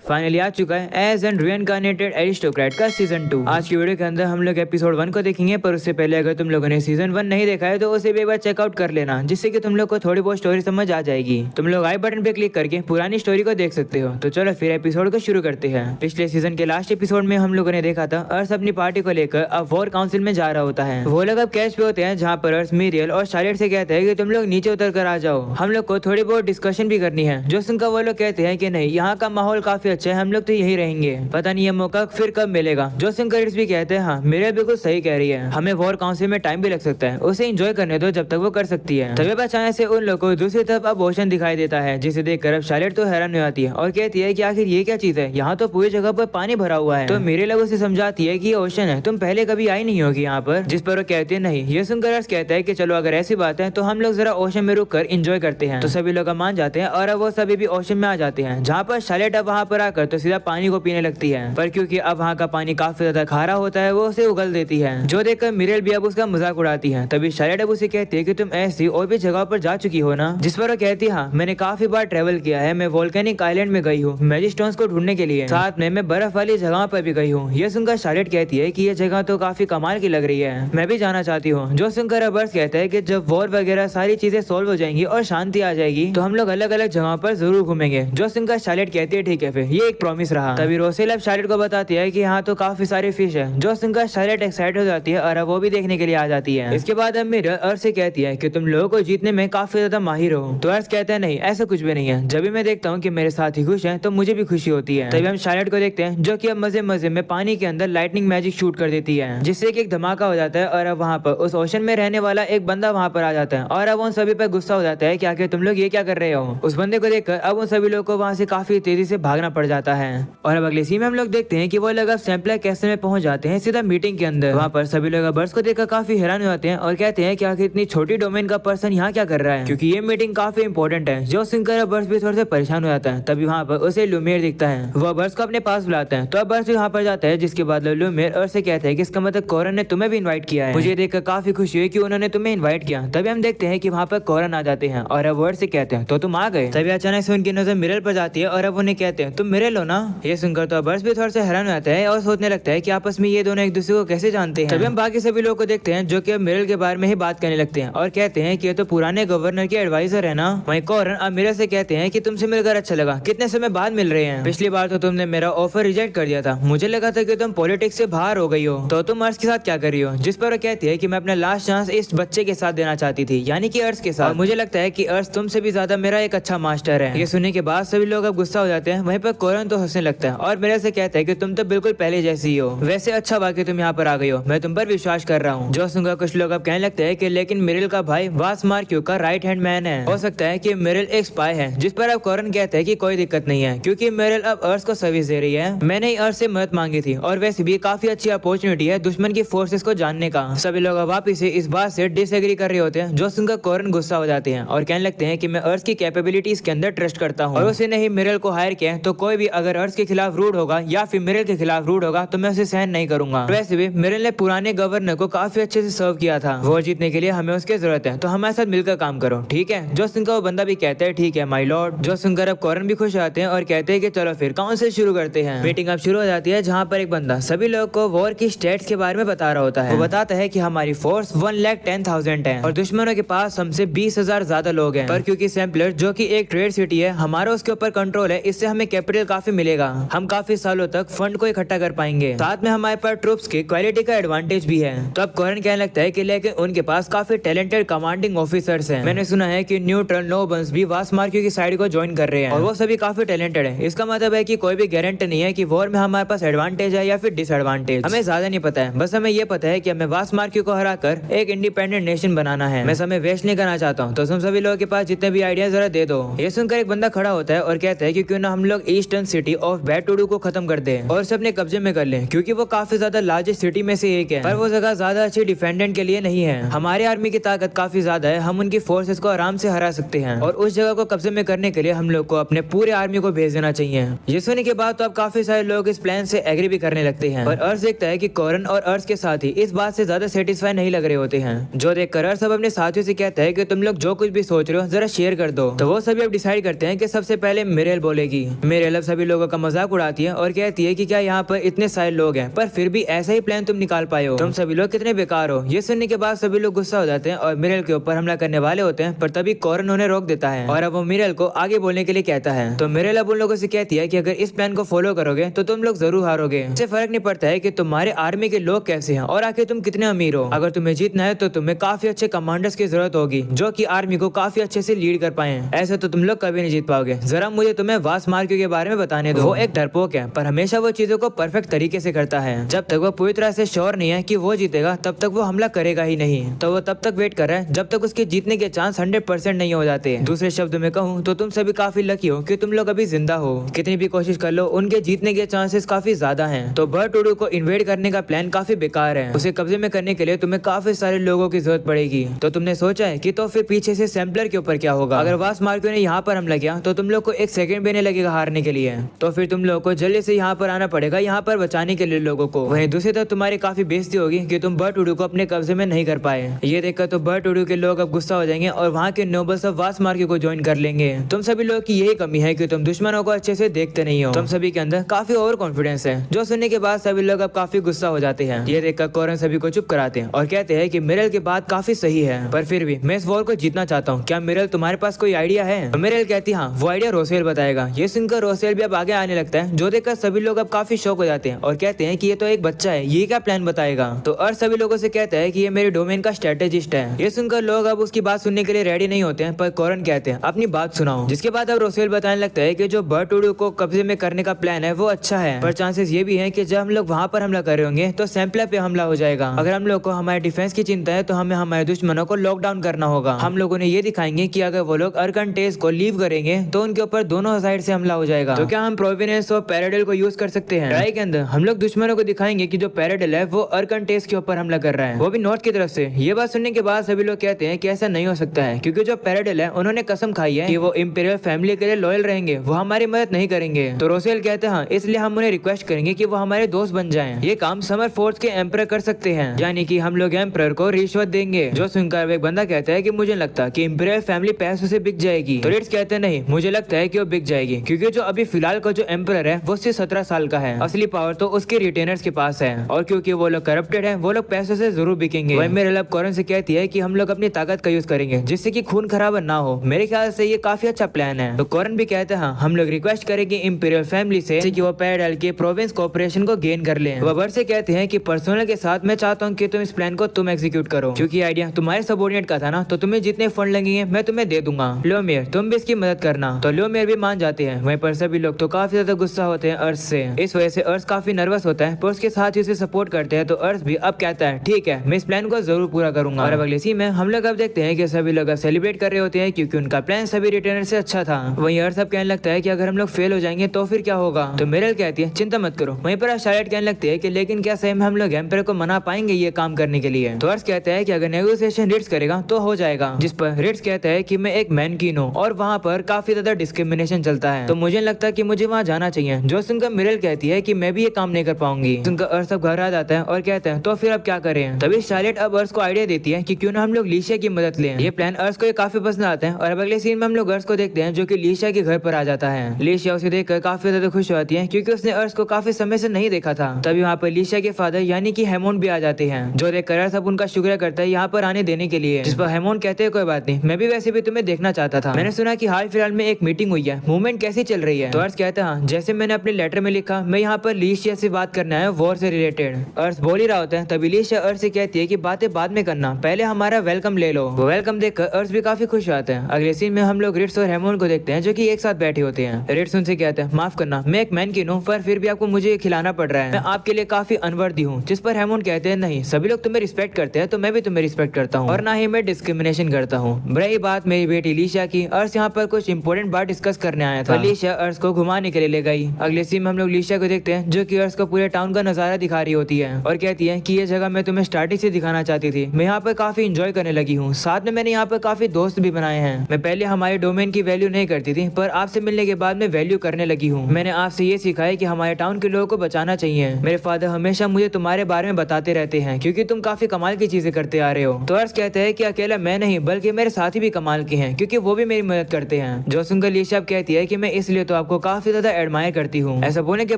Finally आ चुका है as and रीइंकार्नेटेड aristocrat का सीजन 2। आज की वीडियो के अंदर हम लोग एपिसोड 1 को देखेंगे, पर उससे पहले अगर तुम लोगों ने सीजन 1 नहीं देखा है तो उसे भी एक बार चेकआउट कर लेना, जिससे कि तुम लोग को थोड़ी बहुत स्टोरी समझ आ जाएगी। तुम लोग आई बटन पे क्लिक करके पुरानी स्टोरी को देख सकते हो। तो चलो फिर एपिसोड को शुरू करते हैं। पिछले सीजन के लास्ट एपिसोड में हम लोगों ने देखा था अर्थ अपनी पार्टी को लेकर अब वॉर काउंसिल में जा रहा होता है। वो लोग अब कैच पे होते हैं, जहाँ पर अर्थ मिरियल और शार्लेट से कहते हैं कि तुम लोग नीचे उतर कर आ जाओ, हम लोग को थोड़ी बहुत डिस्कशन भी करनी है। जो सुनकर वो लोग कहते हैं कि नहीं, यहाँ का माहौल काफी अच्छा है, हम लोग तो यही रहेंगे, पता नहीं ये मौका फिर कब मिलेगा। जो सिंकर भी कहते हैं हाँ मेरे बिल्कुल सही कह रही है, हमें वॉर काउंसिल में टाइम भी लग सकता है, उसे एंजॉय करने दो जब तक वो कर सकती है। तभी अचानक से उन लोगों को दूसरी तरफ अब ओशन दिखाई देता है, जिसे देखकर अब शार्लेट तो हैरान हो जाती है और कहती है कि आखिर ये क्या चीज है, यहाँ तो पूरी जगह पर पानी भरा हुआ है। तो मेरे लोग उसे समझाती है कि ये ओशन है, तुम पहले कभी आई नहीं होगी यहाँ पर। जिस पर वो कहती है नहीं। ये सुनकर अर्थ कहता है कि चलो अगर ऐसी बात है तो हम लोग जरा ओशन में रुक कर एंजॉय करते हैं। तो सभी लोग मान जाते हैं और अब वो सभी भी ओशन में आ जाते हैं, जहाँ पर शार्लेट अब वहाँ पर आकर तो सीधा पानी को पीने लगती है। पर क्योंकि अब वहाँ का पानी काफी ज्यादा खारा होता है, वो उसे उगल देती है, जो देखकर मिरियल भी अब उसका मजाक उड़ाती है। तभी शार्लेट अब उसे कहती है कि तुम ऐसी और भी जगह पर जा चुकी हो ना। जिस पर वो कहती है हाँ मैंने काफी बार ट्रेवल किया है, मैं वोल्केनिक आइलैंड में गई हूँ मैजिक स्टोन्स को ढूंढने के लिए, साथ में मैं बर्फ वाली जगह पर भी गई हूँ। ये सुनकर शार्लेट कहती है कि ये जगह तो काफी कमाल की लग रही है, मैं भी जाना चाहती हूँ। जो सुनकर अब अर्थ कहता है कि जब वॉर वगैरह सारी चीजें सोल्व हो जाएंगी और शांति आ जाएगी तो हम लोग अलग अलग जगह पर जरूर घूमेंगे। जो सुनकर शार्लेट कहती है ठीक है, फिर ये एक प्रॉमिस रहा। तभी रोसेल अब शार्लेट को बताती है कि यहाँ तो काफी सारे फिश है। जो सुनकर शार्लेट एक्साइटेड हो जाती है और अब वो भी देखने के लिए आ जाती है। इसके बाद अब मिरियल अर्थ से कहती है कि तुम लोगों को जीतने में काफी ज्यादा माहिर हो। तो अर्थ कहता है नहीं ऐसा कुछ भी नहीं है, जब भी मैं देखता हूँ कि मेरे साथी खुश हैं तो मुझे भी खुशी होती है। तभी हम शार्लेट को देखते हैं जो कि अब मजे मजे में पानी के अंदर लाइटनिंग मैजिक शूट कर देती है, जिससे कि एक धमाका हो जाता है और अब वहाँ पर उस ओशन में रहने वाला एक बंदा वहाँ पर आ जाता है और अब उन सभी पर गुस्सा हो जाता है कि आखिर तुम लोग ये क्या कर रहे हो। उस बंदे को देखकर अब उन सभी लोगों को वहाँ से काफी तेजी से भागना पड़ जाता है। और अब अगले सीन में हम लोग देखते हैं कि वो लोग अब सैम्पलर कैसल में पहुंच जाते हैं सीधा मीटिंग के अंदर। वहाँ पर सभी लोग बर्ड्स को देखकर काफी हैरान हो जाते हैं और कहते हैं कि आखिर इतनी छोटी डोमेन का पर्सन यहाँ क्या कर रहा है, क्योंकि ये मीटिंग काफी इंपॉर्टेंट है। जो सुनकर बर्ड्स भी थोड़े से परेशान हो जाता है। तभी वहाँ पर उसे लूमियर दिखता है, वो बर्ड्स को अपने पास बुलाता है। तो अब बर्ड्स वहाँ पर जाता है, जिसके बाद लूमियर और से कहते हैं कि इसका मतलब कोरन ने तुम्हें भी इन्वाइट किया है। मुझे देखकर काफी खुशी हुई कि उन्होंने तुम्हें इन्वाइट किया। तभी हम देखते हैं कि वहाँ पर कोरन आ जाते हैं और अब वर्ड से कहते हैं तो तुम आ गए। तभी अचानक से उनकी नजर मिरर पर जाती है और अब उन्हें कहते हैं तुम मिरर लो ना। ये सुनकर तो बर्ड्स भी थोड़ा सा हैरान हो जाता है और सोचने लगता है कि आपस में ये दोनों एक दूसरे को कैसे जानते हैं। तभी हम बाकी सभी लोगों को देखते हैं जो कि अब मिरर के बारे में ही बात करने लगते हैं और कहते हैं कि ये तो पुराने गवर्नर के एडवाइजर है ना। वहीं कोरन अब मिरर से कहते हैं कि तुमसे मिलकर अच्छा लगा, कितने समय बाद मिल रहे हैं, पिछली बार तो तुमने मेरा ऑफर रिजेक्ट कर दिया था, मुझे लगा था कि तुम पॉलिटिक्स से बाहर हो गई हो, तो तुम अर्थ के साथ क्या कर रही हो। जिस पर वो कहती है कि मैं अपना लास्ट चांस इस बच्चे के साथ देना चाहती थी, यानी कि अर्थ के साथ। मुझे लगता है कि अर्थ तुमसे भी ज्यादा मेरा एक अच्छा मास्टर है। ये सुनने के बाद सभी लोग अब गुस्सा हो जाते हैं। वहीं पर कोरन तो हंसने लगता है और मेरे से कहता है कि तुम तो बिल्कुल पहले जैसी हो, वैसे अच्छा बाकी तुम यहाँ पर आ गई हो, मैं तुम पर विश्वास कर रहा हूँ। जो सुनकर कुछ लोग अब कहने लगते हैं कि लेकिन मिरिल का भाई वास मार्क्यू का राइट हैंड मैन है, हो सकता है कि मिरिल एक स्पाई है। जिस पर अब कोरन कहता है कि कोई दिक्कत नहीं है, क्योंकि मिरिल अब अर्थ को सर्विस दे रही है, मैंने अर्थ से मदद मांगी थी और वैसे भी काफी अच्छी अपॉर्चुनिटी है दुश्मन की फोर्सेस को जानने का। सभी लोग वापिस से इस बात से डिसएग्री कर रहे होते हैं। जो सुनकर कोरन गुस्सा हो जाते हैं और कहने लगते हैं कि मैं अर्थ की कैपेबिलिटीज के अंदर ट्रस्ट करता हूँ और उसे नहीं मिरिल को हायर किया, तो कोई भी अगर अर्थ के खिलाफ रूड होगा या फिर मिरिल के खिलाफ रूड होगा तो मैं उसे सहन नहीं करूंगा। वैसे भी मिरिल ने पुराने गवर्नर को काफी अच्छे से सर्व किया था, वो जीतने के लिए हमें उसकी जरूरत है, तो हमारे साथ मिलकर काम करो, ठीक है। जो सुनकर वो बंदा भी कहता है ठीक है माय लॉर्ड। जो सुनकर अब कोरन भी खुश आते हैं और कहते हैं कि चलो फिर काउंसिल शुरू करते हैं। मीटिंग अब शुरू हो जाती है, जहाँ पर एक बंदा सभी लोगों को वॉर की स्टेट्स के बारे में बता रहा होता है। वो बताता है कि हमारी फोर्स 1,10,000 है और दुश्मनों के पास हमसे 20,000 ज्यादा लोग हैं, पर क्योंकि सैम्पलर जो कि एक ट्रेड सिटी है हमारा उसके ऊपर कंट्रोल है, इससे हमें कैपिटल काफी मिलेगा, हम काफी सालों तक फंड को इकट्ठा कर पाएंगे, साथ में हमारे पास ट्रूप्स की क्वालिटी का एडवांटेज भी है। तो अब कोरन कहने लगता है कि लेकिन उनके पास काफी टैलेंटेड कमांडिंग ऑफिसर्स हैं। मैंने सुना है कि न्यूट्रल नोबल्स भी वास मार्क्यू की साइड को ज्वाइन कर रहे हैं और वो सभी काफी टैलेंटेड है। इसका मतलब है कि कोई भी गारंटी नहीं है कि वॉर में हमारे पास एडवांटेज है या फिर डिसएडवांटेज, हमें ज्यादा नहीं पता है। बस हमें ये पता है कि हमें वास मार्क्यू को हराकर एक इंडिपेंडेंट नेशन बनाना है। मैं समय वेस्ट नहीं करना चाहता हूँ, तो तुम सभी लोगों के पास जितने भी आइडिया जरा दे दो। ये सुनकर एक बंदा खड़ा होता है और कहता है कि क्यों ना हम लोग ईस्टर्न सिटी ऑफ बैटुडू को खत्म कर दे और उसे अपने कब्जे में कर ले, क्योंकि वो काफी ज्यादा लार्जेस्ट सिटी में से एक है, पर वो जगह ज्यादा अच्छी डिफेंडेंट के लिए नहीं है। हमारे आर्मी की ताकत काफी ज्यादा है, हम उनकी फोर्सेस को आराम से हरा सकते हैं और उस जगह को कब्जे में करने के लिए हम लोग को अपने पूरे आर्मी को भेज देना चाहिए। ये सुनने के बाद तो अब काफी सारे लोग इस प्लान से एग्री भी करने लगते हैं, पर अर्थ देखता है कि कोरन और अर्थ के साथ ही इस बात से ज्यादा सेटिस्फाई नहीं लग रहे होते हैं। जो देखकर अर्थ सब अपने साथियों से कहता है कि तुम लोग जो कुछ भी सोच रहे हो जरा शेयर कर दो। तो वो सभी अब डिसाइड करते हैं कि सबसे पहले मिरियल बोलेगी। मिरियल मिरेल अब सभी लोगों का मजाक उड़ाती है और कहती है कि क्या यहाँ पर इतने सारे लोग हैं पर फिर भी ऐसा ही प्लान तुम निकाल पाए हो, तुम सभी लोग कितने बेकार हो। ये सुनने के बाद सभी लोग गुस्सा हो जाते हैं और मिरेल के ऊपर हमला करने वाले होते हैं, पर तभी कॉरन उन्हें रोक देता है और अब वो मिरेल को आगे बोलने के लिए कहता है। तो मिरेल अब उन लोगों से कहती है कि अगर इस प्लान को फॉलो करोगे तो तुम लोग जरूर हारोगे। इससे फर्क नहीं पड़ता है कि तुम्हारे आर्मी के लोग कैसे हैं और आखिर तुम कितने अमीर हो। अगर तुम्हें जीतना है तो तुम्हें काफी अच्छे कमांडर्स की जरूरत होगी जो कि आर्मी को काफी अच्छे से लीड कर पाए। ऐसे तो तुम लोग कभी नहीं जीत पाओगे। जरा मुझे तुम्हें वास मार्क्यू के बारे में बताने दो। वो एक डरपोक है पर हमेशा वो चीजों को परफेक्ट तरीके से करता है। जब तक वो पूरी तरह से श्योर नहीं है कि वो जीतेगा तब तक वो हमला करेगा ही नहीं। तो वो तब तक वेट कर रहा है जब तक उसके जीतने के चांस 100% नहीं हो जाते। दूसरे शब्द में कहूँ तो तुम सभी काफी लकी हो कि तुम लोग अभी जिंदा हो। कितनी भी कोशिश कर लो उनके जीतने के चांसेस काफी ज्यादा हैं। तो बर्टुडू को इन्वेड करने का प्लान काफी बेकार है। उसे कब्जे में करने के लिए तुम्हें काफी सारे लोगों की जरूरत पड़ेगी। तो तुमने सोचा है कि तो फिर पीछे से सैम्पलर के ऊपर क्या होगा। अगर वास मार्क्यू ने यहाँ पर हमला किया तो तुम लोग को एक सेकंड भी नहीं लगेगा हारने के लिए। तो फिर तुम लोगों को जल्दी से यहाँ पर आना पड़ेगा यहाँ पर बचाने के लिए लोगों को। वहीं दूसरी तरफ तुम्हारी काफी बेइज्जती होगी कि तुम बर्टुडू को अपने कब्जे में नहीं कर पाए। ये देखकर तो बर्टुडू के लोग अब गुस्सा हो जाएंगे और वहाँ के नोबल्स अब वास मार्क्यू को ज्वाइन कर लेंगे। तुम सभी लोग की यही कमी है कि तुम दुश्मनों को अच्छे से देखते नहीं हो। तुम सभी के अंदर काफी ओवर कॉन्फिडेंस है जो सुनने के बाद सभी लोग अब काफी गुस्सा हो जाते हैं। ये देखकर कॉरन सभी को चुप कराते हैं और कहते हैं कि मिरेल की बात काफी सही है पर फिर भी मैं इस वॉर को जीतना चाहता हूँ। क्या मिरेल तुम्हारे पास कोई आइडिया है। तो मिरेल कहती हाँ वो आइडिया रोसेल बताएगा। ये सुनकर रोसेल भी अब आगे आने लगता है जो देखकर सभी लोग अब काफी शौक हो जाते हैं और कहते हैं कि ये तो एक बच्चा है, ये क्या प्लान बताएगा। तो अर्थ सभी लोगों से कहता है कि ये मेरे डोमेन का स्ट्रेटेजिस्ट है। ये सुनकर लोग अब उसकी बात सुनने के लिए रेडी नहीं होते हैं पर कॉरन कहते हैं अपनी बात सुनाओ। जिसके बाद अब रोसेल बताने लगता है कि जो बर्टुडू को कब्जे में करने का प्लान है वो अच्छा है पर चांसेस ये भी है कि जब हम लोग वहाँ पर हमला कर रहे होंगे तो सैम्पलर पे हमला हो जाएगा। अगर हम लोग को हमारे डिफेंस की चिंता है तो हमें हमारे दुश्मनों को लॉकडाउन करना होगा। हम लोगों ने ये दिखाएंगे कि अगर वो लोग अर्कनटेस को लीव करेंगे तो उनके ऊपर दोनों साइड से हमला हो जाएगा। तो क्या हम प्रोविनेंस और पैराडेल को यूज कर सकते हैं। ट्राई के अंदर हम लोग दुश्मनों को दिखाएंगे कि जो पैराडेल है वो अर्कनटेस के ऊपर हमला कर रहा है, वो भी नॉर्थ की तरफ से। ये बात सुनने के बाद सभी लोग कहते हैं कि ऐसा नहीं हो सकता है क्योंकि जो पैराडेल है उन्होंने कसम खाई है कि वो इंपीरियल फैमिली के लिए लॉयल रहेंगे, वो हमारी मदद नहीं करेंगे। तो रोसेल कहते हैं इसलिए हम उन्हें रिक्वेस्ट करेंगे कि वो हमारे दोस्त बन जाएं। ये काम समर फोर्स के एम्परर कर सकते हैं, यानी कि हम लोग एम्परर को रिश्वत देंगे। जो सुनकर एक बंदा कहता है कि मुझे लगता है कि इंपीरियल फैमिली पैसों से बिक जाएगी। तो रिट्स कहते हैं नहीं, मुझे लगता है कि वो बिक जाएगी क्योंकि जो अभी फिलहाल का जो एम्परर है वो सिर्फ 17 साल का है। असली पावर तो उसके रिटेनर्स के पास है और क्योंकि वो लोग करप्टेड है वो लोग पैसों से जरूर बिकेंगे। वही मेरे लब कॉरन से कहती है कि हम लोग अपनी ताकत का यूज करेंगे जिससे कि खून खराबा ना हो। मेरे ख्याल से ये काफी अच्छा प्लान है। तो कॉरन भी कहते हैं हम लोग रिक्वेस्ट करेंगे इंपीरियल फैमिली से कि वो पैराडेल के प्रोविंस कोऑपरेशन को गेन कर लें। वो वर्ड से कहते हैं कि पर्सनल के साथ मैं चाहता हूँ कि तुम इस प्लान को तुम एग्जीक्यूट करो क्योंकि आइडिया तुम्हारे सबऑर्डिनेट का था ना, तो तुम्हें जितने फंड लगेंगे मैं तुम्हें दे दूंगा। ल्योमेर तुम भी इसकी मदद करना। तो ल्योमेर भी मान जाते हैं। वहीं पर सभी लोग तो काफी ज्यादा गुस्सा होते हैं अर्थ से। इस वजह से अर्थ काफी नर्वस होता है पर उसके साथ ही उसे सपोर्ट करते हैं। तो अर्थ भी अब कहता है ठीक है मैं इस प्लान को जरूर पूरा करूंगा। और अब अगले सीन में हम लोग अब देखते हैं कि सभी लोग अब सेलिब्रेट कर रहे होते हैं क्योंकि उनका प्लान सभी रिटर्नर से अच्छा था। वहीं अर्थ अब कहने लगता है कि अगर हम लोग फेल हो जाएंगे तो फिर क्या होगा। तो मिरेल कहती है चिंता मत करो। वहीं पर शार्लेट कहने लगती है कि लेकिन क्या सही में हम लोग एम्पायर को मना पाएंगे ये काम करने के लिए। तो अर्थ कहता है कि अगर नेगोशिएशन रिट्स करेगा तो हो जाएगा। जिस पर रिट्स कहता है कि मैं एक मैनकीन हूँ और वहाँ पर काफी ज्यादा डिस्क्रिमिनेशन चलता है तो मुझे लगता है कि मुझे वहाँ जाना चाहिए। जो सुनकर मिरेल कहती है कि मैं भी ये काम नहीं कर पाऊंगी। सुनकर अर्थ सब घबरा जाता है और कहता है तो फिर अब क्या करें। तभी शार्लेट अब अर्थ को आइडिया देती है कि क्यों ना हम लोग लीशिया की मदद लें। ये प्लान अर्थ को काफी पसंद आता है। और अब अगले सीन में हम लोग अर्थ को देखते हैं जो कि लीशिया के घर पर आ जाता है। लीशिया उसे देखकर काफी ज्यादा खुश होती है क्योंकि उसने अर्थ को काफी समय से नहीं देखा था। तभी वहाँ पर लीशिया के फादर यानी कि हेमोन भी आ जाते हैं जो देखकर अर्थ अब उनका शुक्रिया करता है यहाँ पर आने देने के लिए। जिस पर हेमोन कहते हैं कोई बात नहीं, मैं भी वैसे भी तुम्हें देखना चाहता था। मैंने सुना कि हाल फिलहाल में एक मीटिंग हुई है, मूवमेंट कैसी चल रही है। तो अर्थ कहता है जैसे मैंने अपने लेटर में लिखा मैं यहाँ पर लीशिया से बात करना है वॉर से रिलेटेड। अर्थ बोल ही रहा होता है तभी लीशिया अर्थ से कहती है कि बातें बाद में करना, पहले हमारा वेलकम ले लो। वो वेलकम देखकर अर्थ भी काफी खुश होता है। अगले सीन में हम लोग रिट्स और हेमोन को देखते हैं जो कि एक साथ बैठे होते हैं। रिट्स उनसे कहते हैं माफ करना मैं एक मैन की हूँ पर फिर भी आपको मुझे खिलाना पड़ रहा है, मैं आपके लिए काफी अनवर्दी हूँ। जिस पर हेमोन कहते हैं नहीं सभी लोग तुम्हें रिस्पेक्ट करते हैं तो मैं भी तुम्हें रिस्पेक्ट करता हूँ और ना ही मैं डिस्क्रिमिनेशन करता हूँ। रही बात मेरी बेटी लीशिया की, अर्थ यहाँ पर कुछ इंपॉर्टेंट बात डिस्कस करने आया था। लीशिया अर्थ को घुमाने के लिए ले गई। अगले सीन में हम लोग लीशिया को देखते हैं जो कि अर्थ को पूरे टाउन का नजारा दिखा रही होती है और कहती है कि ये जगह मैं तुम्हें स्टार्टिंग से दिखाना चाहती थी। मैं यहाँ पर काफी इंजॉय करने लगी हूँ, साथ में मैंने यहाँ पर काफी दोस्त भी बनाए हैं। मैं पहले हमारे डोमेन की वैल्यू नहीं करती थी पर आपसे मिलने के बाद मैं वैल्यू करने लगी हूँ। मैंने आपसे ये सीखा है कि हमारे टाउन के लोगों को बचाना चाहिए। मेरे फादर हमेशा मुझे तुम्हारे बारे में बताते रहते हैं क्योंकि तुम काफी कमाल की चीजें करते आ रहे हो। तो अर्थ कहते हैं कि अकेला मैं नहीं बल्कि मेरे साथी भी कमाल के हैं क्योंकि वो भी मेरी मदद करते हैं। जो सुनकर लीशिया कहती है कि मैं इसलिए तो आपको काफी ज्यादा एडमायर करती हूँ। ऐसा बोलने के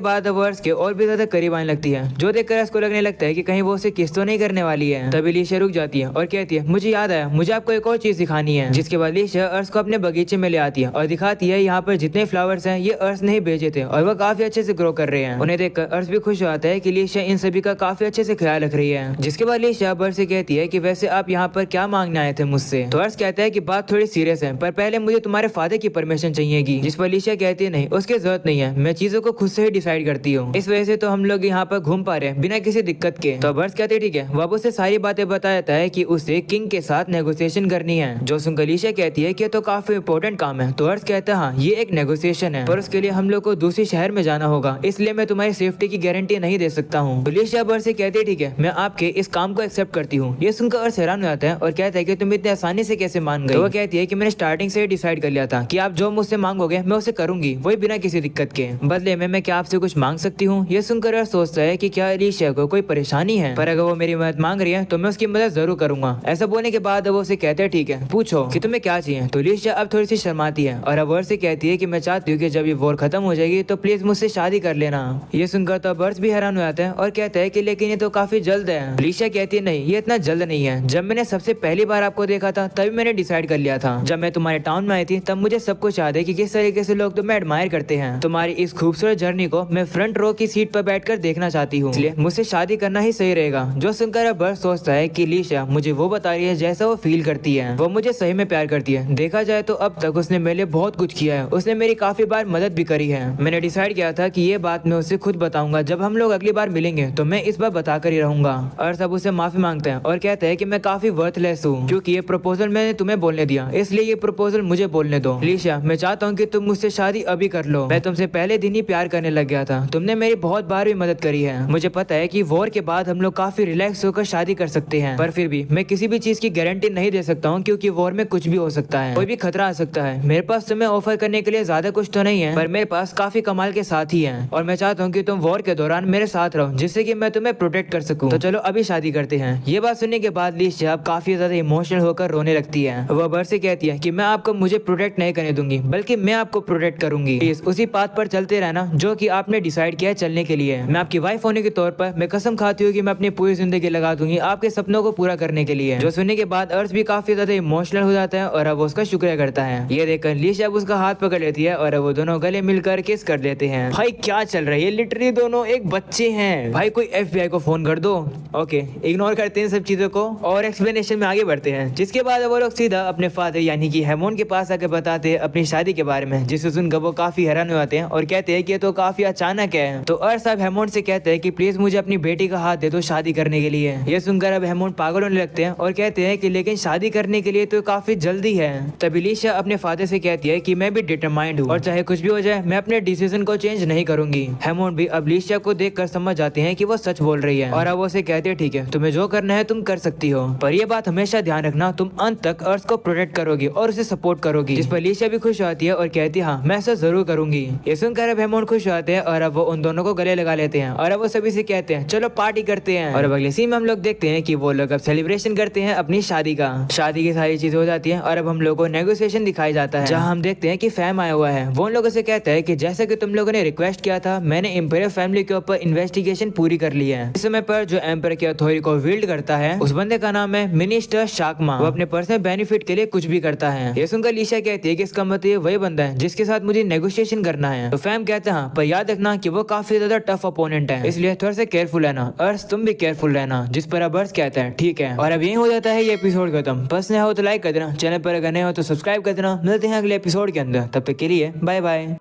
बाद अब अर्श के और भी ज्यादा करीब आने लगती है, जो देखकर अर्श को लगने लगता है कि कहीं वो उसे किस तो नहीं करने वाली है। तभी लीशा रुक जाती है और कहती है मुझे याद आया, मुझे आपको एक और चीज दिखानी है। जिसके बाद लीशा अर्श को अपने बगीचे में ले आती है और दिखाती है यहाँ पर जितने फ्लावर्स हैं ये अर्श ने ही भेजे थे और वो काफी अच्छे से ग्रो कर रहे हैं। उन्हें देखकर अर्श भी खुश हो जाता है कि लीशा इन सभी का काफी अच्छे से ख्याल रख रही है। जिसके बाद लीशा अर्श से कहती है कि वैसे आप यहाँ पर क्या मांगने आए थे मुझसे। तो अर्श कहता है कि बात थोड़ी सीरियस है, पर पहले मुझे तुम्हारे फादर की परमिशन चाहिएगी। जिस पर लीशा कहती है नहीं, उसकी जरूरत नहीं है, मैं चीजों को खुद से ही डिसाइड करती हूँ, इस वजह से तो हम लोग यहाँ पर घूम पा रहे हैं बिना किसी दिक्कत के। तो अर्श कहते ठीक है। वो उसे सारी बातें बता देता है कि उसे किंग के साथ नेगोशिएशन करनी है। जो सुनकर लीशा कहती है कि तो काफी इंपॉर्टेंट काम है। तो अर्श कहता है हाँ, ये एक नेगोशिएशन है, पर उसके लिए हम लोग को दूसरे शहर में जाना होगा, इसलिए मैं तुम्हारी सेफ्टी की गारंटी नहीं दे सकता हूँ। तो लीशा अर्श से कहती है ठीक है, मैं आपके इस काम को एक्सेप्ट करती हूँ। ये सुनकर अर्श हैरान हो जाता है और कहता है कि तुम इतने आसानी से कैसे मान गई। तो वो कहती है कि मैंने स्टार्टिंग से डिसाइड कर लिया था कि आप जो मुझसे मांगोगे मैं उसे करूंगी, वही बिना किसी दिक्कत के। बदले में मैं क्या आपसे कुछ मांग सकती हूँ। ये सुनकर अर्श सोचता है कि क्या लीशा को कोई परेशानी है, पर अगर वो मेरी मदद मांग रही है तो मैं उसकी मदद जरूर करूंगा। ऐसा बोलने के बाद वो उसे कहते हैं ठीक है, पूछो कि तुम्हें क्या चाहिए। तो लीशा अब थोड़ी सी शर्माती है और अब अर्श से कहती है कि मैं चाहती हूँ कि जब ये वॉर खत्म हो जाएगी तो प्लीज मुझसे शादी कर लेना। ये सुनकर तो अर्श भी हैरान हो जाता है और कहता है कि लेकिन ये तो काफी जल्द है। लीशा कहती है नहीं, ये इतना जल्द नहीं है। जब मैंने सबसे पहली बार आपको देखा था तभी मैंने डिसाइड कर लिया था। जब मैं तुम्हारे टाउन में आई थी तब मुझे सब कुछ याद है कि किस तरीके से लोग तुम्हें एडमायर करते हैं। तुम्हारी इस खूबसूरत जर्नी को मैं फ्रंट रो की सीट पर बैठकर देखना चाहती हूँ, इसलिए मुझसे शादी करना ही सही रहेगा। जो सुनकर अब अर्श सोचता है कि लीशा मुझे वो बता रही है जैसा वो फील करती है, वो मुझे सही में प्यार करती है। देखा जाए तो अब तक उसने मेरे लिए बहुत कुछ किया है, उसने मेरी काफी बार मदद भी करी है। मैंने डिसाइड किया था कि ये बात मैं उसे खुद बताऊंगा, जब हम लोग अगली बार मिलेंगे तो मैं इस बार बताकर ही रहूंगा। अर्श अब उसे माफी मांगता है और कहता है कि मैं काफी वर्थलेस हूँ, क्योंकि ये प्रपोजल मैंने तुम्हें बोलने दिया, इसलिए ये प्रपोजल मुझे बोलने दो। लीशा मैं चाहता हूँ कि तुम मुझसे शादी अभी कर लो। मैं तुमसे पहले दिन ही प्यार करने लग गया था, तुमने मेरी बहुत बार भी मदद करी है। मुझे पता है कि वॉर के बाद हम लोग काफी रिलैक्स होकर शादी कर सकते हैं, पर फिर भी मैं किसी भी चीज की गारंटी नहीं दे सकता हूँ, क्योंकि वॉर में कुछ भी हो सकता है, कोई भी खतरा आ सकता है। मेरे पास तुम्हें ऑफर करने के लिए ज्यादा कुछ तो नहीं है, पर मेरे पास काफी कमाल के साथी हैं और मैं चाहता हूँ कि तुम वॉर के दौरान मेरे साथ रहो, जिससे कि मैं तुम्हें प्रोटेक्ट कर सकूं। तो चलो अभी शादी करते हैं। ये बात सुनने के बाद लीशा अब काफी ज्यादा इमोशनल होकर रोने लगती है। वो अर्श से कहती है कि मैं आपको मुझे प्रोटेक्ट नहीं करने दूंगी, बल्कि मैं आपको प्रोटेक्ट करूंगी। प्लीज उसी पाथ पर चलते रहना जो कि आपने डिसाइड किया है चलने के लिए। मैं आपकी वाइफ होने के तौर पर मैं कसम खाती हूँ कि मैं अपनी पूरी जिंदगी लगा दूंगी आपके सपनों को पूरा करने के लिए। जो सुनने के बाद अर्श भी काफी ज्यादा इमोशनल हो जाता है और अब उसका शुक्रिया करता है। ये देखकर लीशा उसका हाथ पकड़ लेती है और वो दोनों गले मिलकर किस कर लेते हैं। भाई क्या चल रहा है, ये लिटरली दोनों एक बच्चे हैं। भाई कोई FBI को फोन कर दो। ओके, इग्नोर करते हैं सब चीजों को और एक्सप्लेनेशन में आगे बढ़ते हैं। जिसके बाद वो लोग सीधा अपने फादर यानी कि हेमोन के पास आकर बताते हैं अपनी शादी के बारे में, जिसे सुनकर वो काफी हैरान हो जाते हैं और कहते हैं कि ये तो काफी अचानक है। तो अर्श साहब हेमोन से कहते हैं कि प्लीज मुझे अपनी बेटी का हाथ दे दो शादी करने के लिए। ये सुनकर अब हेमोन पागल होने लगते हैं और कहते हैं कि लेकिन शादी करने के लिए तो काफी जल्दी है। तभी लीशा अपने फादर से कहती है कि मैं भी डिटरमाइंड हूँ और चाहे कुछ भी हो जाए मैं अपने डिसीजन को चेंज नहीं करूंगी। हेमोन भी अब लीशा को देखकर समझ जाते हैं कि वो सच बोल रही है और अब वो उसे कहते हैं ठीक है, तुम्हें जो करना है तुम कर सकती हो, पर ये बात हमेशा ध्यान रखना तुम अंत तक अर्श को प्रोटेक्ट करोगी और उसे सपोर्ट करोगी। जिस पर लीशा भी खुश होती है और कहती है हाँ मैं ऐसा जरूर करूंगी। ये सुनकर अब हेमोन खुश होते हैं और अब वो उन दोनों को गले लगा लेते हैं और अब वो सभी से कहते हैं चलो पार्टी करते हैं। और अब अगले सीन में हम लोग देखते हैं कि वो लोग अब सेलिब्रेशन करते हैं अपनी शादी का। शादी की सारी चीजें हो जाती है और अब हम लोग को नेगोशिएशन दिखाई जाता है, जहाँ हम देखते हैं कि फैम आया हुआ है। वो उन लोगों से कहता है कि जैसा कि तुम लोगों ने रिक्वेस्ट किया था मैंने इंपीरियल फैमिली के ऊपर इन्वेस्टिगेशन पूरी कर ली है। इस समय पर जो एम्पायर की अथॉरिटी को विल्ड करता है उस बंदे का नाम है मिनिस्टर शाकमा। वो अपने पर्सनल बेनिफिट के लिए कुछ भी करता है। ये सुनकर लीशा कहती है कि इसका मतलब वही बंदा है जिसके साथ मुझे नेगोशिएशन करना है। तो फैम कहते हैं पर याद रखना कि वो काफी ज्यादा टफ अपोनेंट है, इसलिए थोड़ा सा केयरफुल रहना। अर्श तुम भी केयरफुल रहना। जिस पर अब अर्श कहता है ठीक है। और अब यही हो जाता है ये एपिसोड खत्म। पसंद हो तो लाइक कर देना, चैनल पर अगर नए हो तो सब्सक्राइब कर देना। मिलते हैं अगले एपिसोड के अंदर, तब तक के लिए बाय बाय।